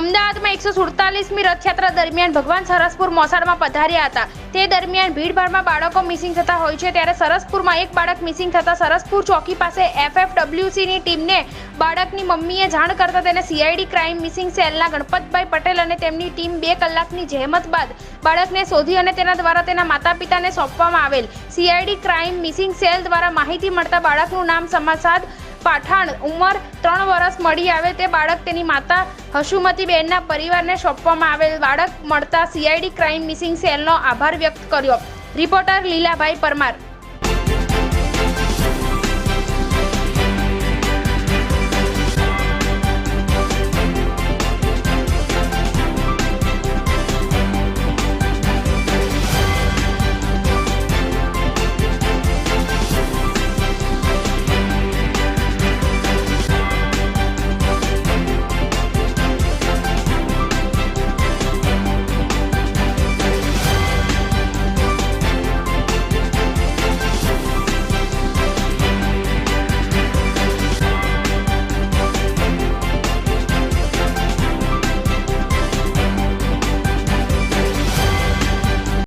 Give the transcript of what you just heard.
અમદાવાદમાં 147મી રથયાત્રા દરમિયાન ભગવાન સરસપુર મોસાળમાં પધાર્યા હતા. તે દરમિયાન ભીડભાડમાં બાળકો મિસિંગ થતા હોય છે, ત્યારે સરસપુરમાં એક બાળક મિસિંગ થતા સરસપુર ચોકી પાસે FFWCની ટીમને બાળકની મમ્મીએ જાણ કરતા તેને CID ક્રાઇમ મિસિંગ સેલના ગણપતભાઈ પટેલ અને તેમની ટીમ 2 કલાકની જહેમત બાદ બાળકને શોધી અને તેના દ્વારા તેના માતા પિતાને સોંપવામાં આવેલ. CID ક્રાઇમ મિસિંગ સેલ દ્વારા માહિતી મળતા બાળકનું નામ સમાસાદ પાઠાણ, ઉંમર 3 વર્ષ મળી આવે તે બાળક તેની માતા હસુમતીબેનના પરિવારને સોંપવામાં આવેલ. બાળક મળતા CID ક્રાઇમ મિસિંગ સેલનો આભાર વ્યક્ત કર્યો. રિપોર્ટર લીલાભાઈ પરમાર.